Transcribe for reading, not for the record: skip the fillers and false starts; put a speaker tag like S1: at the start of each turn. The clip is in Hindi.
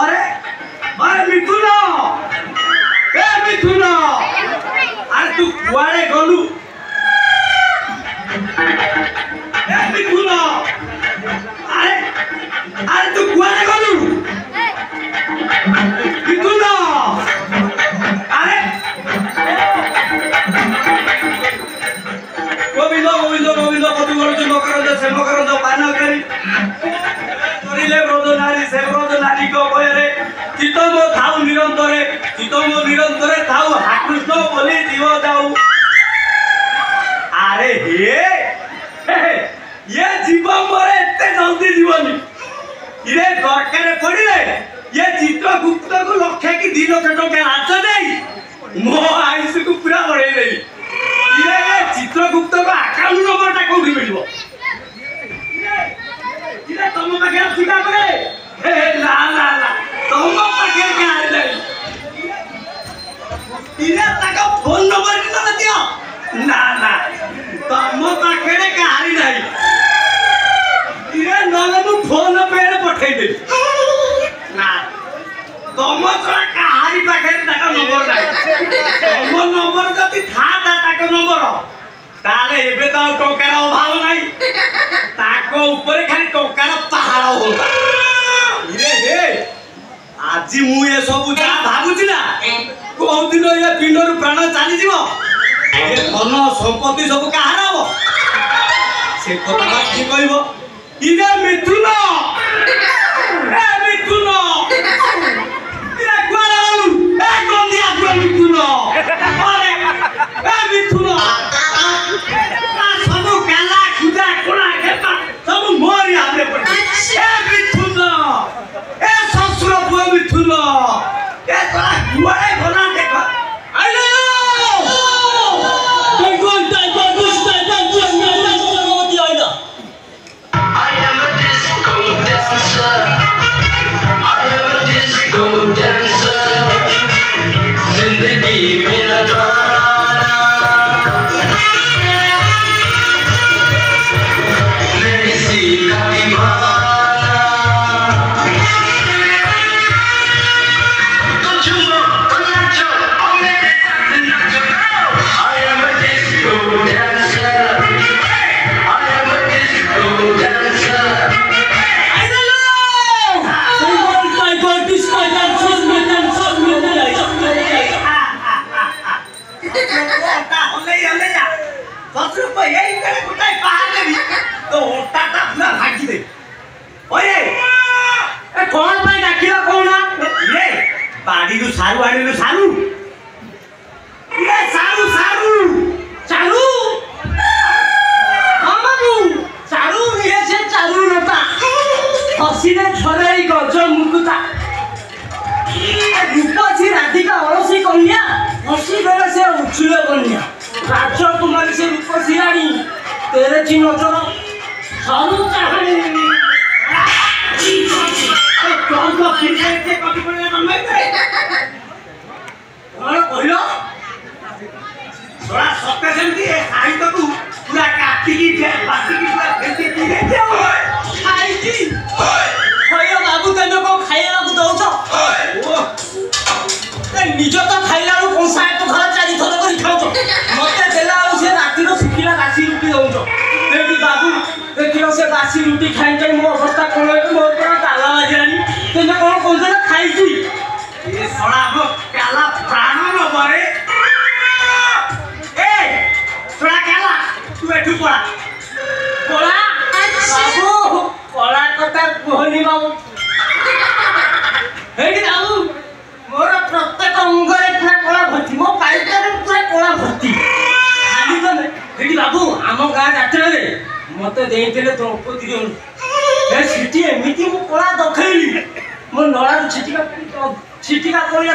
S1: अरे अरे मिथुन ए मिथुन अरे तू कुआड़े गलु ए मिथुन अरे अरे तू कुआड़े गलु मिथुन अरे गोविंद गोविंद गोविंद कतु गलु मकर से मकर पान करी करिले ब्रज नारी से ब्रज नारी को भयरे चितम थाउ निरंतरे थाउ हाकृष्ण बोली जीव जाऊ अरे हे ये जीव मरे एते जल्दी जीवनी इरे दरकार पड़िले ये चित्रगुप्त को लक्ष्य की 2 लाख टका नाच नहीं मो आयुष को पूरा बढ़ाई देली इरे चित्रगुप्त को अकाउंट नंबर टा कोठी मिलबो इरे तुम पाखे सुधा करे हे ला ला ला तुम पाखे के हारि नहीं इरे तक फोन नंबर कितना दियो ना ना तुम पाखे के हारि नहीं इरे नले मु फोन पे पठाई दे ना तुम तोरा का हारि पाखे तक नंबर नहीं तुम नंबर जति था तक नंबर ताले एबे तो टोकार अभाव नहीं ताको ऊपर खाली टोकार पहाड़ होता इरे हे आज मु ये सब जा भाबुची ना को दिन ये पिंडर प्राण चली जीवो ये धन संपत्ति सब कहार हो से कथा बात की कहबो इरे मिथुन ए मिथुन इरे कोला गलु ए गंदिया को मिथुन अरे ए मिथुन सब काला खुदा कोला केता सब मोरी आले पड़े ए मिथुन ए ससुर बुआ मिथुन ए तोरा गुआए बना देखा आइलो राजकुमारी से रूपसी रानी तेरे जी नजर सारू कहानी कौन तो फिर से कभी पड़े नम्बर पे और कहलो थोड़ा सत्य सेमती है आई तो तू पूरा काटी की बाकी की पूरा फेंके तू देखते हो आई जी होयो बाबू तने को खाइला को दउछ ओ निज तो खाइला को कोसा तो घर चारी थर करी खाउछ मते देला से राती रो सुखिला राशि रुटी दउछ देखि बाबू देखियो से राशि रुटी खाइ के मो अवस्था कोन मोर पर ताला बाजानी तने कोन कोन से खाइ छी ये सड़ा गो काला प्राण न बरे ए सड़ा काला तू एठु पड़ा कोला बाबू कोला कथा कोहनी बाबू हेडी बाबू मोर प्रत्येक अंगरे पूरा कोला भर्ती मो पाइटर पूरा कोला भर्ती खाली तो हेडी बाबू आम गाँ जात्रा रे मते देइतेले द्रौपदी ए सिटी एमिति मो कोला दखैली मो नळा छिटिका कोला